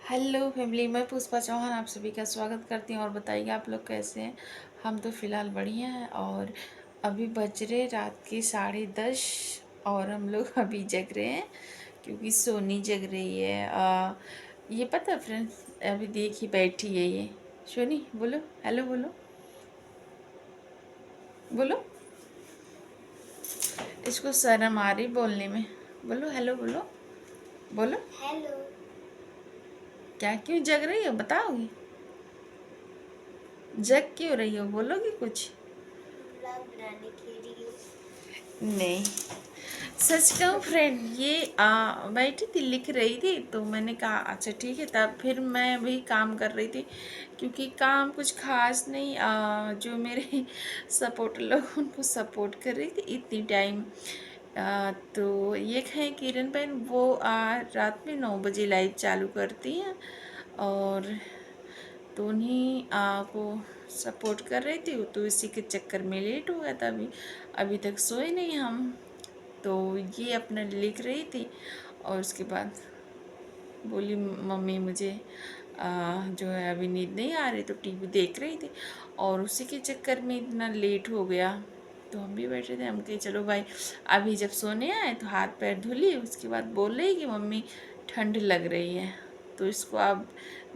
Hello family, मैं पुष्पा चौहान आप सभी का स्वागत करती हूँ। और बताइए आप लोग कैसे हैं। हम तो फ़िलहाल बढ़िया हैं। और अभी बज रहे रात के 10:30 और हम लोग अभी जग रहे हैं क्योंकि सोनी जग रही है। ये पता है फ्रेंड्स, अभी देखी बैठी है ये सोनी। बोलो हेलो, बोलो बोलो। इसको शर्म आ रही बोलने में। बोलो हेलो, बोलो बोलो। हेलो। क्या क्यों जग रही हो बताओगी? जग क्यों रही हो, बोलोगी कुछ? ब्लॉग बनाने के लिए। नहीं, सच कहूँ फ्रेंड, ये बैठी थी लिख रही थी तो मैंने कहा अच्छा ठीक है। तब फिर मैं भी काम कर रही थी क्योंकि काम कुछ खास नहीं। जो मेरे सपोर्टर लोग उनको सपोर्ट कर रही थी इतनी टाइम। तो ये है किरण बहन, वो रात में 9 बजे लाइव चालू करती हैं और तो उन्हीं को सपोर्ट कर रही थी। तो इसी के चक्कर में लेट हो गया था। अभी तक सोए नहीं हम। तो ये अपना लिख रही थी और उसके बाद बोली मम्मी मुझे जो है अभी नींद नहीं आ रही, तो टीवी देख रही थी और उसी के चक्कर में इतना लेट हो गया। तो हम भी बैठे थे, हम कहे चलो भाई अभी जब सोने आए तो हाथ पैर धो लिए। उसके बाद बोल रही कि मम्मी ठंड लग रही है तो इसको आप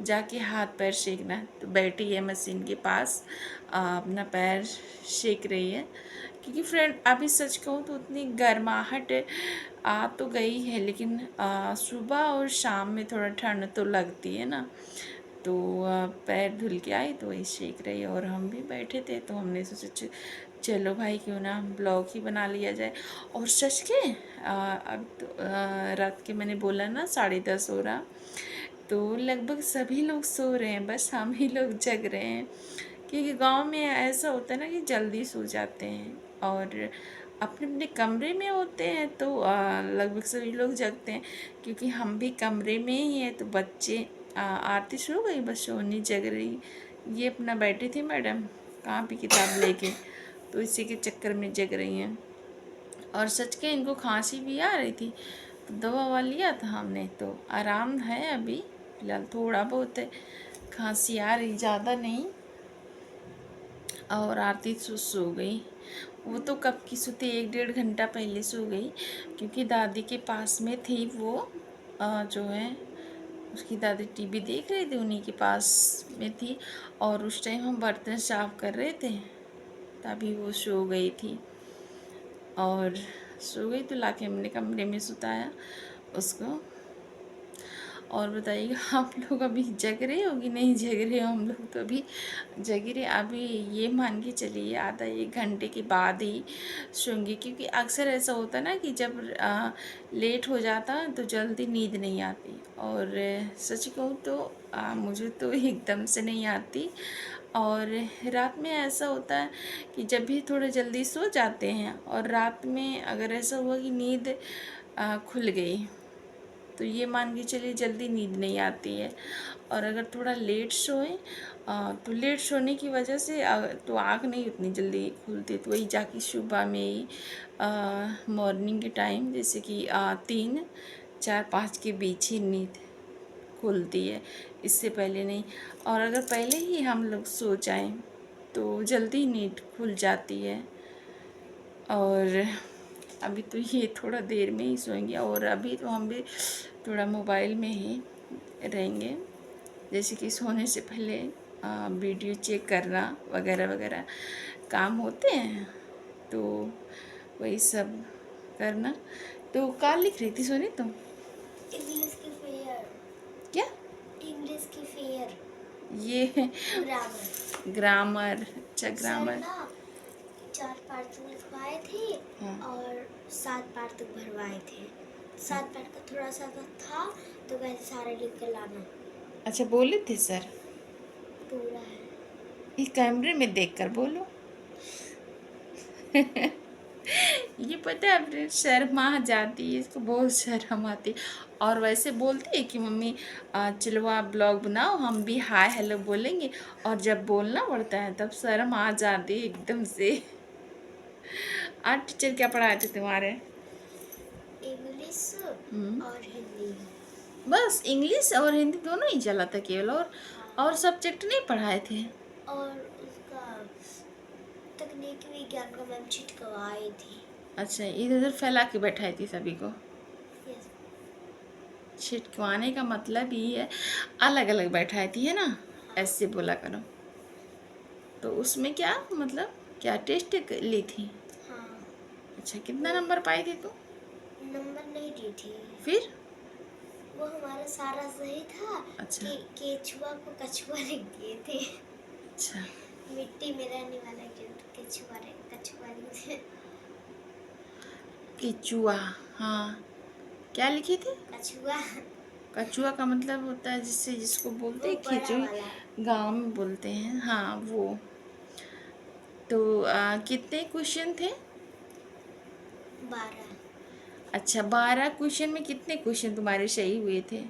जाके हाथ पैर सेकना। तो बैठी है मशीन के पास, अपना पैर सेक रही है। क्योंकि फ्रेंड अभी सच कहूँ तो उतनी गर्माहट आ तो गई है, लेकिन सुबह और शाम में थोड़ा ठंड तो लगती है ना। तो पैर धुल के आई तो वही सेक रही है और हम भी बैठे थे तो हमने सोचा चलो भाई क्यों ना ब्लॉग ही बना लिया जाए। और सच के अब तो रात के मैंने बोला ना 10:30 हो रहा, तो लगभग सभी लोग सो रहे हैं, बस हम ही लोग जग रहे हैं। क्योंकि गांव में ऐसा होता है ना कि जल्दी सो जाते हैं और अपने अपने कमरे में होते हैं तो लगभग सभी लोग जगते हैं। क्योंकि हम भी कमरे में ही हैं तो बच्चे आरती सो गई, बस सोनी जग रही। ये अपना बैठी थी मैडम कापी किताब लेके, तो इसी के चक्कर में जग रही हैं। और सच के इनको खांसी भी आ रही थी तो दवा ववा लिया था हमने, तो आराम है अभी फ़िलहाल, थोड़ा बहुत है। खांसी आ रही, ज़्यादा नहीं। और आरती सो गई। वो तो कब की सोती, 1-1.5 घंटा पहले सो गई। क्योंकि दादी के पास में थी वो, जो है उसकी दादी टीवी देख रही थी, उन्हीं के पास में थी। और उस टाइम हम बर्तन साफ कर रहे थे तभी वो सो गई थी। और सो गई तो लाके हमने कमरे में सुताया उसको। और बताइए आप लोग अभी जग रहे हो कि नहीं जग रहे हो? हम लोग तो अभी जग रहे। अभी ये मान के चलिए आधा 1 घंटे के बाद ही सोंगी। क्योंकि अक्सर ऐसा होता है ना कि जब लेट हो जाता है तो जल्दी नींद नहीं आती। और सच कहूँ तो मुझे तो एकदम से नहीं आती। और रात में ऐसा होता है कि जब भी थोड़ा जल्दी सो जाते हैं और रात में अगर ऐसा हुआ कि नींद खुल गई तो ये मान के चलिए जल्दी नींद नहीं आती है। और अगर थोड़ा लेट सोएं तो लेट सोने की वजह से तो आँख नहीं उतनी जल्दी खुलती, तो वही जाके सुबह में ही मॉर्निंग के टाइम जैसे कि 3, 4, 5 के बीच ही नींद खुलती है, इससे पहले नहीं। और अगर पहले ही हम लोग सो जाएं तो जल्दी नींद खुल जाती है। और अभी तो ये थोड़ा देर में ही सोएंगे और अभी तो हम भी थोड़ा मोबाइल में ही रहेंगे, जैसे कि सोने से पहले वीडियो चेक करना वगैरह वगैरह काम होते हैं, तो वही सब करना। तो क्या लिख रही थी सोनी तुम? इंग्लिश की फेयर। क्या? इंग्लिश की फेयर। ये ग्रामर। ग्रामर? अच्छा सर ग्रामर। ना 4 पार्ट तक लिखवाए थे हाँ। और 7 पार्ट तक भरवाए थे। 7 पार्ट का थोड़ा सा था तो वैसे सारा लिख कर लाना। अच्छा बोले थे सर? पूरा है। इस कैमरे में देखकर बोलो। ये पता है अपने शर्मा जाती है, इसको बहुत शर्म आती है। और वैसे बोलती है कि मम्मी चलो आप ब्लॉग बनाओ, हम भी हाय हेलो बोलेंगे। और जब बोलना पड़ता है तब शर्म आ जाती है एकदम से। आज टीचर क्या पढ़ाए थे तुम्हारे? इंग्लिश हम्म। और हिंदी। बस इंग्लिश और हिंदी दोनों ही चला था केवल, और सब्जेक्ट नहीं पढ़ाए थे? और उसका तकनीकी विज्ञान का मैम छिटकवाई थी। अच्छा, इधर उधर फैला के बैठाई थी सभी को। यस। छिटकवाने का मतलब ही है अलग अलग बैठाई थी, है ना? ऐसे बोला करो। तो उसमें क्या मतलब, क्या टेस्ट ली थी? हाँ। अच्छा, कितना नंबर पाई थी तू? नंबर नहीं दी थी, फिर? वो हमारा सारा सही था अच्छा। कि केचुआ को कछुआ लिख दिए थे। अच्छा। मिट्टी में रहने वाला जंतु कछुआ लिख दिए। केचुआ, हाँ। क्या लिखे थे? कछुआ। कछुआ का मतलब होता है जिसको बोलते वो हैं बड़ा खिचड़ी, वाला। गांव में बोलते हैं, हाँ वो। तो कितने क्वेश्चन थे? 12। अच्छा, 12 क्वेश्चन में कितने क्वेश्चन तुम्हारे सही हुए थे?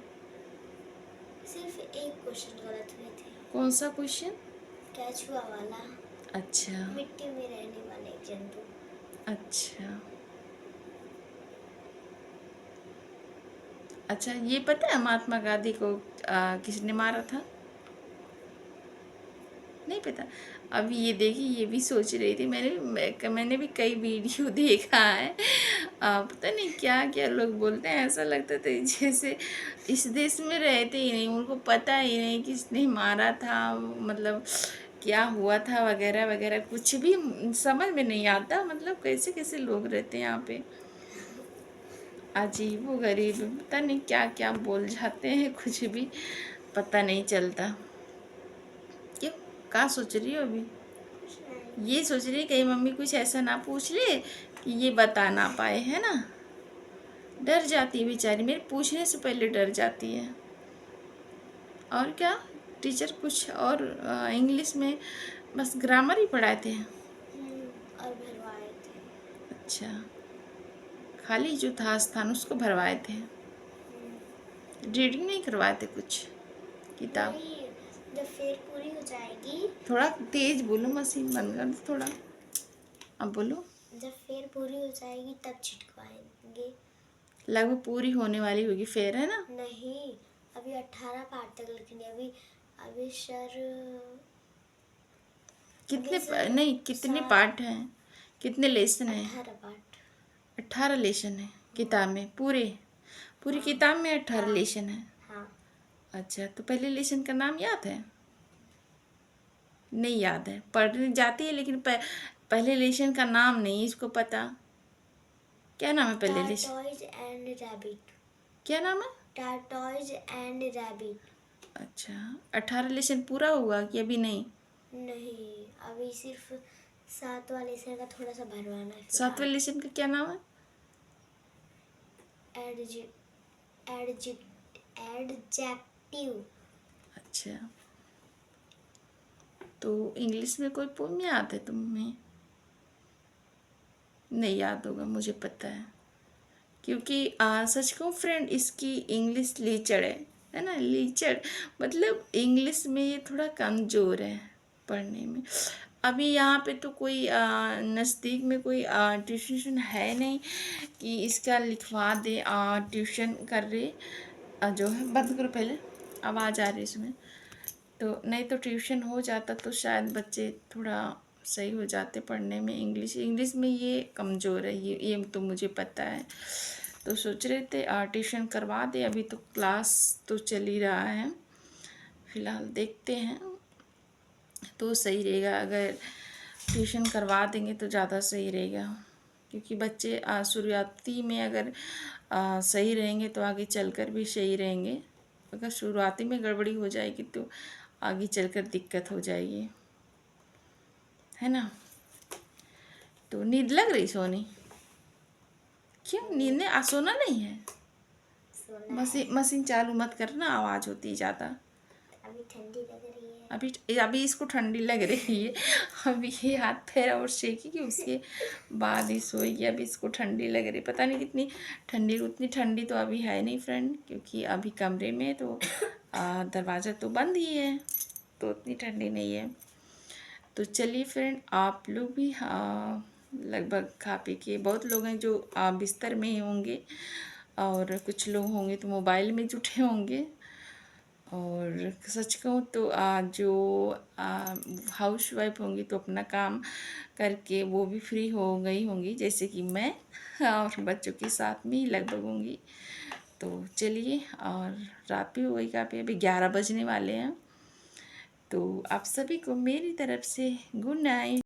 सिर्फ एक क्वेश्चन गलत हुए थे। कौन सा क्वेश्चन? केचुआ वाला। अच्छा। मिट्टी में रहने वाला एक जंतु। अच्छा। अच्छा, ये पता है महात्मा गांधी को किसने मारा था? नहीं पता? अभी ये देखी, ये भी सोच रही थी, मैंने भी कई वीडियो देखा है। पता नहीं क्या क्या लोग बोलते हैं, ऐसा लगता था जैसे इस देश में रहते ही नहीं, उनको पता ही नहीं किसने मारा था, मतलब क्या हुआ था वगैरह वगैरह, कुछ भी समझ में नहीं आता। मतलब कैसे कैसे लोग रहते हैं यहाँ पे, अजीब व गरीब, पता नहीं क्या क्या बोल जाते हैं, कुछ भी पता नहीं चलता। क्यों, क्या सोच रही हो अभी? कुछ नहीं। ये सोच रही है कहीं मम्मी कुछ ऐसा ना पूछ ले कि ये बता ना पाए, है ना? डर जाती है बेचारी, मेरे पूछने से पहले डर जाती है। और क्या, टीचर कुछ और इंग्लिश में बस ग्रामर ही पढ़ाए थे? और भरवाए थे। अच्छा, खाली जो था स्थान उसको भरवाए थे, रीडिंग नहीं करवाए थे कुछ किताब? नहीं, जब फेर पूरी हो जाएगी। थोड़ा तेज बोलो, मशीन बंद कर दो थोड़ा, अब बोलो। जब फेर पूरी हो जाएगी तब छिटकवाएंगे। लगभग पूरी होने वाली होगी फेर, है ना? नहीं, अभी 18 पार्ट तक लिखने। अभी अभी सर कितने अभी सर नहीं, कितने पार्ट हैं, कितने लेसन हैं? 18 पार्ट। 18 लेसन है किताब में, पूरी पूरी किताब में 18 लेसन है? हाँ। अच्छा, तो पहले लेसन का नाम याद है? नहीं याद है, पढ़ने जाती है लेकिन पहले लेसन का नाम नहीं इसको पता। क्या नाम है पहले लेसन? टार्टोइज and rabbit. क्या नाम है? टार्टोइज एंड रैबिट। अच्छा, 18 लेसन पूरा हुआ कि अभी नहीं? नहीं, अभी सिर्फ 7 वाले सर का थोड़ा सा भरवाना है 7वें लेसन का क्या नाम है? एडजेक्टिव। अच्छा, तो इंग्लिश में कोई पोम याद है तुम्हें? नहीं याद होगा, मुझे पता है, क्योंकि सच कहूँ फ्रेंड, इसकी इंग्लिश लीचड़ है ना, लीचड़, मतलब इंग्लिश में ये थोड़ा कमज़ोर है पढ़ने में। अभी यहाँ पे तो कोई नज़दीक में कोई ट्यूशन है नहीं कि इसका लिखवा दे, ट्यूशन कर रहे जो है। बंद करो पहले, आवाज़ आ रही है इसमें। तो नहीं तो ट्यूशन हो जाता तो शायद बच्चे थोड़ा सही हो जाते पढ़ने में। इंग्लिश में ये कमज़ोर है, ये तो मुझे पता है। तो सोच रहे थे ट्यूशन करवा दे, अभी तो क्लास तो चल ही रहा है, फ़िलहाल देखते हैं तो सही रहेगा। अगर ट्यूशन करवा देंगे तो ज़्यादा सही रहेगा, क्योंकि बच्चे शुरुआती में अगर सही रहेंगे तो आगे चलकर भी सही रहेंगे। अगर शुरुआती में गड़बड़ी हो जाएगी तो आगे चलकर दिक्कत हो जाएगी, है ना? तो नींद लग रही सोनी? क्यों, नींद ने सोना नहीं है? सोना है। मशीन चालू मत करना, आवाज़ होती है ज़्यादा। अभी ठंडी लग रही है। अभी इसको ठंडी लग रही है, अभी ये हाथ पैर और सेकेगी, उसके बाद ही सोएगी। अभी इसको ठंडी लग रही, पता नहीं कितनी ठंडी। उतनी ठंडी तो अभी है नहीं फ्रेंड, क्योंकि अभी कमरे में तो दरवाज़ा तो बंद ही है, तो उतनी ठंडी नहीं है। तो चलिए फ्रेंड, आप लोग भी लगभग खा पी के, बहुत लोग हैं जो बिस्तर में ही होंगे, और कुछ लोग होंगे तो मोबाइल में जुटे होंगे। और सच कहूँ तो जो हाउस वाइफ होंगी तो अपना काम करके वो भी फ्री हो गई होंगी, जैसे कि मैं और बच्चों के साथ में ही लगभग होंगी। तो चलिए, और रात भी हो गई काफ़ी, अभी 11 बजने वाले हैं। तो आप सभी को मेरी तरफ से गुड नाइट।